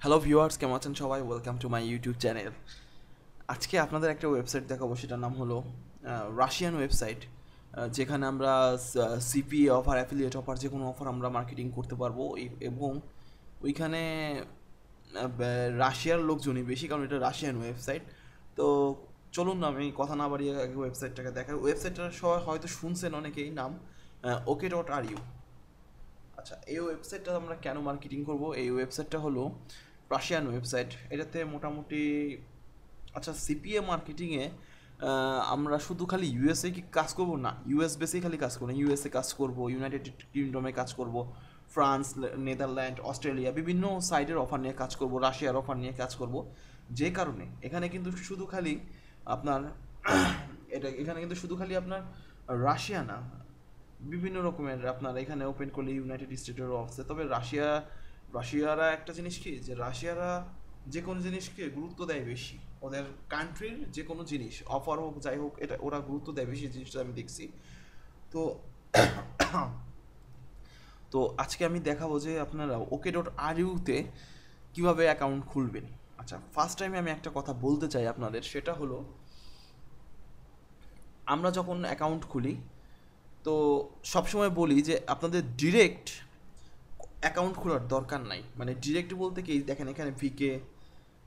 Hello viewers, কেমন আছেন সবাই? Welcome to my YouTube channel. আজকে আপনাদের একটা ওয়েবসাইট দেখাবো, সেটার নাম হলো রাশিয়ান ওয়েবসাইট, যেখানে আমরা সিপিএ অফার, অ্যাফিলিয়েট অফার, যে কোনো অফার আমরা মার্কেটিং করতে পারবো এবং ওইখানে রাশিয়ার লোকজনই বেশি, কারণ এটা রাশিয়ান ওয়েবসাইট। তো চলুন আমি কথা না বাড়িয়ে আগে ওয়েবসাইটটাকে দেখাই। ওয়েবসাইটটার সবাই হয়তো শুনছেন অনেকেই নাম, ওকে.আর ইউ। আচ্ছা, এই ওয়েবসাইটটা আমরা কেন মার্কেটিং করব? এই ওয়েবসাইটটা হলো রাশিয়ান ওয়েবসাইট। এটাতে মোটামুটি, আচ্ছা, সিপিএ মার্কেটিংয়ে আমরা শুধু খালি ইউএসএ কি কাজ করব? না, ইউএস বেসেই খালি কাজ করবো না, ইউএসএ কাজ করব, ইউনাইটেড কিংডমে কাজ করব, ফ্রান্স, নেদারল্যান্ড, অস্ট্রেলিয়া, বিভিন্ন সাইডের অফার নিয়ে কাজ করব, রাশিয়ার অফার নিয়ে কাজ করব। যে কারণে এখানে কিন্তু শুধু খালি আপনার এখানে কিন্তু শুধু খালি আপনার রাশিয়া না, বিভিন্ন রকমের আপনার এখানে ওপেন করলে ইউনাইটেড স্টেটেরও আছে। তবে রাশিয়ারা একটা জিনিস কি, যে রাশিয়ারা যে কোনো জিনিসকে গুরুত্ব দেয় বেশি। ওদের কান্ট্রির যে কোনো জিনিস, অফার হোক যাই হোক, এটা ওরা গুরুত্ব দেয় বেশি, জিনিসটা আমি দেখছি। তো তো আজকে আমি দেখাবো যে আপনারা ওকে.আর ইউতে কীভাবে অ্যাকাউন্ট খুলবেন। আচ্ছা, ফার্স্ট টাইমে আমি একটা কথা বলতে চাই আপনাদের, সেটা হলো আমরা যখন অ্যাকাউন্ট খুলি, তো সবসময় বলি যে আপনাদের ডিরেক্ট অ্যাকাউন্ট খোলার দরকার নাই। মানে ডিরেক্ট বলতে কি, দেখেন এখানে ভিকে,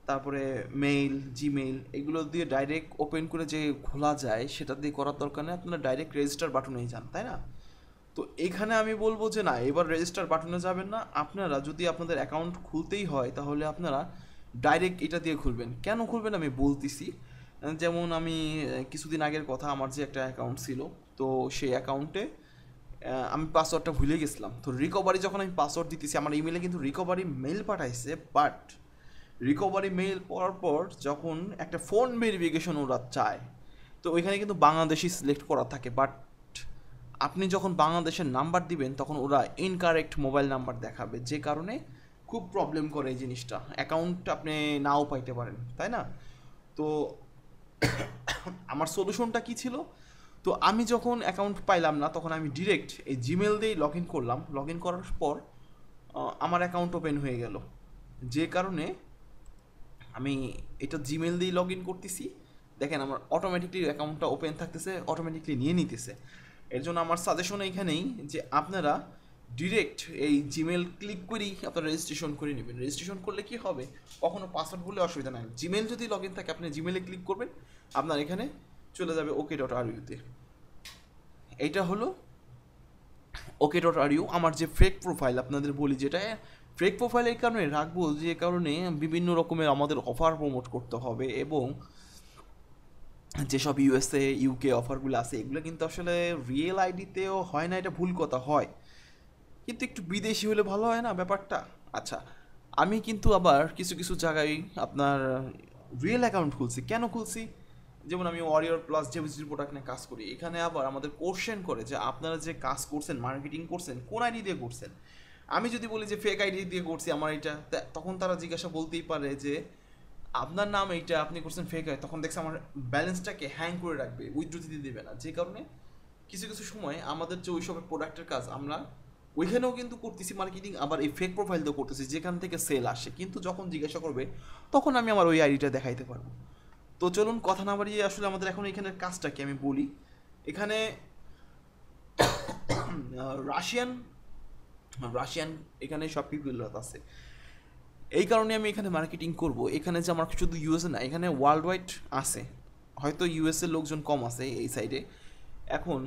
তারপরে মেইল, জিমেইল, এগুলো দিয়ে ডাইরেক্ট ওপেন করে যে খোলা যায়, সেটা দিয়ে করার দরকার নেই। আপনারা ডাইরেক্ট রেজিস্টার বাটনেই যান, তাই না? তো এখানে আমি বলবো যে না, এবার রেজিস্টার বাটনে যাবেন না। আপনারা যদি আপনাদের অ্যাকাউন্ট খুলতেই হয়, তাহলে আপনারা ডাইরেক্ট এটা দিয়ে খুলবেন। কেন খুলবেন আমি বলতেছি। যেমন আমি কিছুদিন আগের কথা, আমার যে একটা অ্যাকাউন্ট ছিল, তো সেই অ্যাকাউন্টে আমি পাসওয়ার্ডটা ভুলে গেছিলাম। তো রিকভারি যখন আমি পাসওয়ার্ড দিতেছি, আমার ইমেলে কিন্তু রিকভারি মেল পাঠাইছে, বাট রিকভারি মেল পড়ার পর যখন একটা ফোন ভেরিফিকেশন ওরা চায়, তো ওইখানে কিন্তু বাংলাদেশি সিলেক্ট করা থাকে, বাট আপনি যখন বাংলাদেশের নাম্বার দিবেন, তখন ওরা ইনকারেক্ট মোবাইল নাম্বার দেখাবে, যে কারণে খুব প্রবলেম করে এই জিনিসটা, অ্যাকাউন্ট আপনি নাও পাইতে পারেন, তাই না? তো আমার সলিউশনটা কী ছিল? তো আমি যখন অ্যাকাউন্ট পাইলাম না, তখন আমি ডিরেক্ট এই জিমেল দিয়েই লগ ইন করলাম। লগ ইন করার পর আমার অ্যাকাউন্ট ওপেন হয়ে গেল। যে কারণে আমি এটা জিমেল দিয়েই লগ ইন করতেছি, দেখেন আমার অটোমেটিকলি অ্যাকাউন্টটা ওপেন থাকতেছে, অটোমেটিকলি নিয়ে নিতেছে। এর জন্য আমার সাজেশন এইখানেই যে আপনারা ডিরেক্ট এই জিমেল ক্লিক করেই আপনারা রেজিস্ট্রেশন করে নেবেন। রেজিস্ট্রেশন করলে কি হবে, কখনো পাসওয়ার্ড বলে অসুবিধা নাই। জিমেল যদি লগ ইন থাকে, আপনি জিমেলে ক্লিক করবেন, আপনার এখানে চলে যাবে ওকে.আর ইউতে। এইটা হলো ওকে.আর ইউ। আমার যে ফেক প্রোফাইল আপনাদের বলি, যেটা ফেক প্রোফাইল এই কারণে রাখবো, যে কারণে বিভিন্ন রকমের আমাদের অফার প্রমোট করতে হবে, এবং যেসব ইউএসএ ইউকে অফারগুলো আছে, এগুলো কিন্তু আসলে রিয়েল আইডিতেও হয় না, এটা ভুল কথা হয়, কিন্তু একটু বিদেশি হলে ভালো হয় না ব্যাপারটা। আচ্ছা, আমি কিন্তু আবার কিছু কিছু জায়গায় আপনার রিয়েল অ্যাকাউন্ট খুলছি। কেন খুলছি? যেমন আমি ওয়ারিয়র প্লাস জেভিসির প্রোডাক্ট নিয়ে কাজ করি, এখানে আবার আমাদের কোশ্চেন করে যে আপনারা যে কাজ করছেন, মার্কেটিং করছেন, কোন আইডি দিয়ে করছেন। আমি যদি বলি যে ফেক আইডি দিয়ে করছি আমার এটা, তখন তারা জিজ্ঞাসা বলতেই পারে যে আপনার নাম এইটা, আপনি করছেন ফেক আইডি, তখন দেখছে আমার ব্যালেন্সটাকে হ্যাং করে রাখবে, উইথড্র দিতে দেবে না। যে কারণে কিছু কিছু সময় আমাদের যে ওইসবের প্রোডাক্টের কাজ, আমরা ওইখানেও কিন্তু করতেছি মার্কেটিং, আবার এই ফেক প্রোফাইল দিয়েও করতেছি, যেখান থেকে সেল আসে। কিন্তু যখন জিজ্ঞাসা করবে, তখন আমি আমার ওই আইডিটা দেখাইতে পারবো। তো চলুন কথা না বাড়িয়ে আসলে আমাদের এখন এখানের কাজটা কি আমি বলি। এখানে রাশিয়ান রাশিয়ান এখানে সব পিপল আছে। এই কারণে আমি এখানে মার্কেটিং করব। এখানে যে আমার শুধু ইউএসএ না, এখানে ওয়ার্ল্ড ওয়াইড আছে। হয়তো ইউএসএ লোকজন কম আছে এই সাইডে। এখন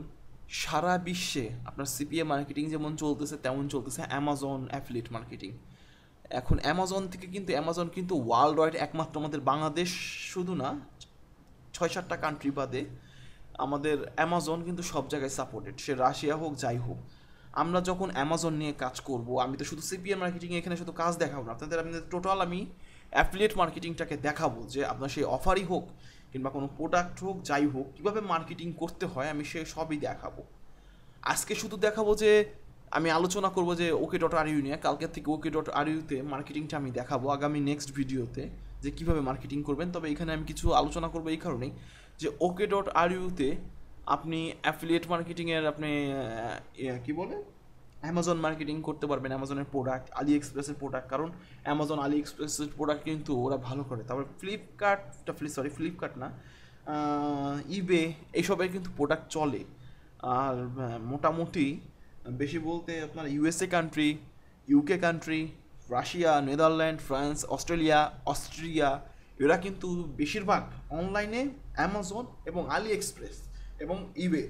সারা বিশ্বে আপনার সিপিএ মার্কেটিং যেমন চলতেছে, তেমন চলতেছে অ্যামাজন অ্যাফিলিয়েট মার্কেটিং। এখন অ্যামাজন কিন্তু ওয়ার্ল্ড ওয়াইড একমাত্র, আমাদের বাংলাদেশ শুধু না, 6-7টা কান্ট্রি বাদে আমাদের অ্যামাজন কিন্তু সব জায়গায় সাপোর্টেড, সে রাশিয়া হোক যাই হোক। আমরা যখন অ্যামাজন নিয়ে কাজ করব, আমি তো শুধু সিপিএম মার্কেটিং এখানে শুধু কাজ দেখাবো না আপনাদের টোটাল আমি অ্যাফিলিয়েট মার্কেটিংটাকে দেখাবো, যে আপনার সেই অফারই হোক কিংবা কোনো প্রোডাক্ট হোক যাই হোক, কীভাবে মার্কেটিং করতে হয় আমি সে সবই দেখাবো। আজকে শুধু দেখাবো যে আমি আলোচনা করব যে ওকে.আর ইউ নিয়ে, কালকের থেকে ওকে.আর ইউতে মার্কেটিংটা আমি দেখাবো আগামী নেক্সট ভিডিওতে, যে কীভাবে মার্কেটিং করবেন। তবে এখানে আমি কিছু আলোচনা করবো এই কারণেই যে ওকে.আর ইউতে আপনি অ্যাফিলিয়েট মার্কেটিংয়ের আপনি কী বলে অ্যামাজন মার্কেটিং করতে পারবেন, অ্যামাজনের প্রোডাক্ট, আলি এক্সপ্রেসের প্রোডাক্ট, কারণ অ্যামাজন আলি এক্সপ্রেসের প্রোডাক্ট কিন্তু ওরা ভালো করে। তারপর ফ্লিপকার্ট না, ইবে এইসবের কিন্তু প্রোডাক্ট চলে। আর মোটামুটি বেশি বলতে আপনার USA country, UK country, Russia, Netherland, France, Austria এরা কিন্তু বেশিরভাগ অনলাইনে অ্যামাজন এবং আলি এক্সপ্রেস এবং ইবে,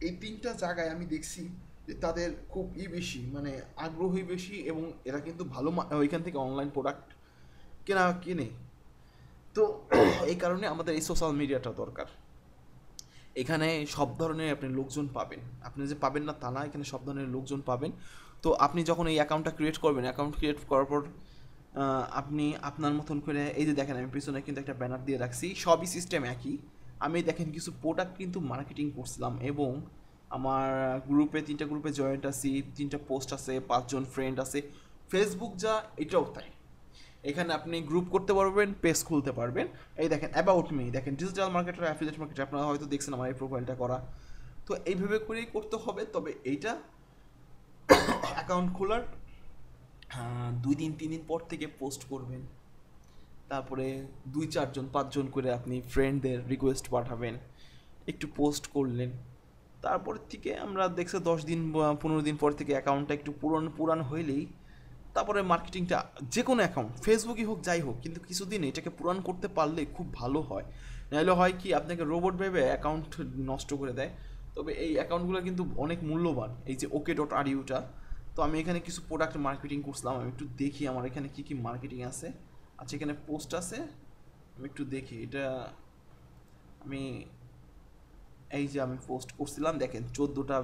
এই তিনটা জায়গায় আমি দেখছি যে তাদের খুব বেশি, মানে আগ্রহী বেশি, এবং এরা কিন্তু ভালো ওইখান থেকে অনলাইন প্রোডাক্ট কিনে। তো এই কারণে আমাদের এই সোশ্যাল মিডিয়াটা দরকার। এখানে সব ধরনের আপনি লোকজন পাবেন, আপনি যে পাবেন না তা না, এখানে সব ধরনের লোকজন পাবেন। তো আপনি যখন এই অ্যাকাউন্টটা ক্রিয়েট করবেন, অ্যাকাউন্ট ক্রিয়েট করার পর আপনি আপনার মতন করে, এই যে দেখেন আমি পিছনে কিন্তু একটা ব্যানার দিয়ে রাখছি, সবই সিস্টেম একই। আমি দেখেন কিছু প্রোডাক্ট কিন্তু মার্কেটিং করছিলাম, এবং আমার তিনটা গ্রুপে জয়েন্ট আছি, 3টা পোস্ট আছে, 5 জন ফ্রেন্ড আছে। ফেসবুক যা এটাও তাই, এখানে আপনি গ্রুপ করতে পারবেন, পেজ খুলতে পারবেন। এই দেখেন অ্যাবাউট মি, দেখেন ডিজিটাল মার্কেটার, অ্যাফিলিয়েট মার্কেটার, আপনারা হয়তো দেখছেন আমার এই প্রোফাইলটা করা। তো এইভাবে করেই করতে হবে। তবে এইটা অ্যাকাউন্ট খোলার 2 দিন 3 দিন পর থেকে পোস্ট করবেন, তারপরে 2-4 জন 5 জন করে আপনি ফ্রেন্ডদের রিকোয়েস্ট পাঠাবেন, একটু পোস্ট করলেন। তারপর থেকে আমরা দেখছি 10 দিন 15 দিন পর থেকে অ্যাকাউন্টটা একটু পুরান হইলেই তারপরে মার্কেটিংটা, যে কোনো অ্যাকাউন্ট ফেসবুকই হোক যাই হোক, কিন্তু কিছুদিন এটাকে পূরণ করতে পারলে খুব ভালো হয়। নাহলে হয় কি, আপনাকে রোবট ভেবে অ্যাকাউন্ট নষ্ট করে দেয়। তবে এই অ্যাকাউন্টগুলো কিন্তু অনেক মূল্যবান, এই যে OK.RUটা। তো আমি এখানে কিছু প্রোডাক্ট মার্কেটিং করছিলাম, আমি একটু দেখি আমার এখানে কী কী মার্কেটিং আছে। আচ্ছা, এখানে পোস্ট আছে, আমি একটু দেখি এটা। আমি এই যে আমি পোস্ট করছিলাম, দেখেন 14টা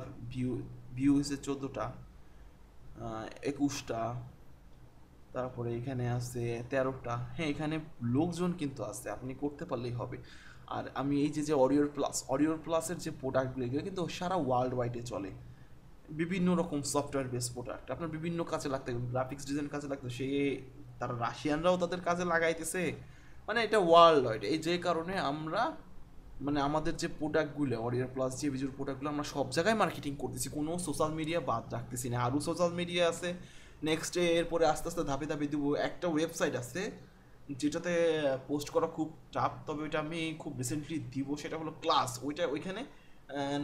ভিউ হয়েছে, 14টা, 21টা, তারপরে এখানে আছে 13টা। হ্যাঁ, এখানে লোকজন কিন্তু আছে, আপনি করতে পারলেই হবে। আর আমি এই যে অডিওর প্লাসের যে প্রোডাক্টগুলো, এগুলো কিন্তু সারা ওয়ার্ল্ড ওয়াইডে চলে। বিভিন্ন রকম সফটওয়্যার বেস প্রোডাক্ট আপনার বিভিন্ন কাজে লাগতে, গ্রাফিক্স ডিজাইন কাজে লাগতে, সে তারা রাশিয়ানরাও তাদের কাজে লাগাইতেছে, মানে এটা ওয়ার্ল্ড ওয়াইড। এই যে কারণে আমরা, মানে আমাদের যে প্রোডাক্টগুলো, অডিওর প্লাস যে ভিজুয়াল প্রোডাক্টগুলো, আমরা সব জায়গায় মার্কেটিং করতেছি, কোনো সোশ্যাল মিডিয়া বাদ রাখতেছি না। আরও সোশ্যাল মিডিয়া আছে, নেক্সট এরপরে আস্তে আস্তে ধাপে ধাপে দেবো। একটা ওয়েবসাইট আছে যেটাতে পোস্ট করা খুব টাফ, তবে ওইটা আমি খুব রিসেন্টলি দিব, সেটা হলো ক্লাস। ওইখানে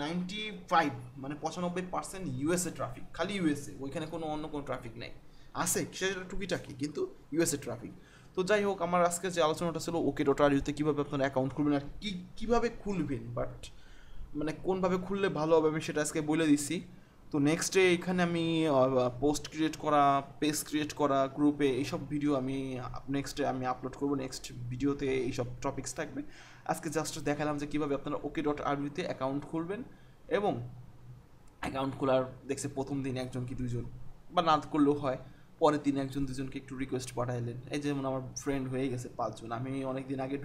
95 মানে 95% ইউএসএ ট্রাফিক, খালি ইউএসএ, ওইখানে অন্য কোনো ট্রাফিক নেই। আছে সেটা টুকিটাকি, কিন্তু ইউএসএ ট্রাফিক। তো যাই হোক, আমার আজকে যে আলোচনাটা ছিল OK.RUতে কীভাবে আপনার অ্যাকাউন্ট খুলবেন আর কীভাবে খুলবেন, বাট মানে কোনভাবে খুললে ভালো হবে আমি সেটা আজকে বলে দিচ্ছি। তো নেক্সটে এখানে আমি পোস্ট ক্রিয়েট করা, পেজ ক্রিয়েট করা গ্রুপে, এইসব ভিডিও আমি নেক্সটে আমি আপলোড করবো। নেক্সট ভিডিওতে এইসব টপিকস থাকবে। আজকে জাস্ট দেখালাম যে কীভাবে আপনারা OK.RUতে অ্যাকাউন্ট খুলবেন, এবং অ্যাকাউন্ট খোলার দেখছে প্রথম দিন 1 কি 2 জন, বা না করলেও হয়, পরের দিন 1 2 জনকে একটু রিকোয়েস্ট পাঠাইলেন। এই যেমন আমার ফ্রেন্ড হয়ে গেছে 5 জন। আমি অনেক দিন আগে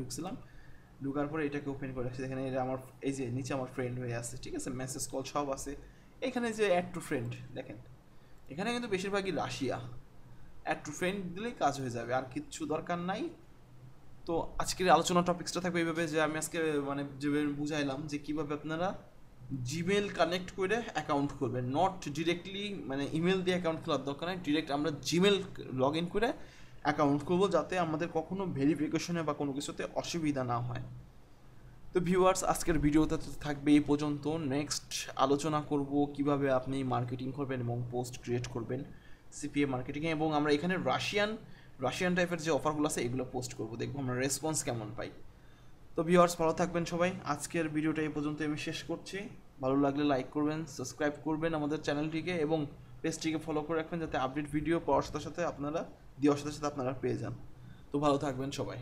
ঢুকার পরে এটাকে ওপেন করে রাখছি, এখানে আমার এই যে নিচে আমার ফ্রেন্ড হয়ে আছে, ঠিক আছে, মেসেজ কল সব আছে। এখানে যে অ্যাড টু ফ্রেন্ড দেখেন, এখানে কিন্তু বেশিরভাগই রাশিয়া। অ্যাড টু ফ্রেন্ড দিলেই কাজ হয়ে যাবে, আর কিচ্ছু দরকার নাই। তো আজকের আলোচনা টপিক্সটা থাকবে এইভাবে, যে আমি আজকে মানে যেভাবে বুঝাইলাম যে কীভাবে আপনারা জিমেল কানেক্ট করে অ্যাকাউন্ট করবেন, নট ডিরেক্টলি মানে ইমেল দিয়ে অ্যাকাউন্ট খোলার দরকার নেই, ডিরেক্ট আমরা জিমেল লগ ইন করে অ্যাকাউন্ট করবো, যাতে আমাদের কখনো ভেরিফিকেশনে বা কোনো কিছুতে অসুবিধা না হয়। তো ভিউয়ার্স, আজকের ভিডিওতে থাকবে এই পর্যন্ত। নেক্সট আলোচনা করব কিভাবে আপনি মার্কেটিং করবেন এবং পোস্ট ক্রিয়েট করবেন সিপিএ মার্কেটিংয়ে, এবং আমরা এখানে রাশিয়ান টাইপের যে অফারগুলো আছে এগুলো পোস্ট করব, দেখবো আমরা রেসপন্স কেমন পাই। তো ভিউয়ার্স, ভালো থাকবেন সবাই। আজকের ভিডিওটা এই পর্যন্ত আমি শেষ করছি। ভালো লাগলে লাইক করবেন, সাবস্ক্রাইব করবেন আমাদের চ্যানেলটিকে, এবং পেজটিকে ফলো করে রাখবেন, যাতে আপডেট ভিডিও পাওয়ার সাথে সাথে আপনারা পেয়ে যান। তো ভালো থাকবেন সবাই।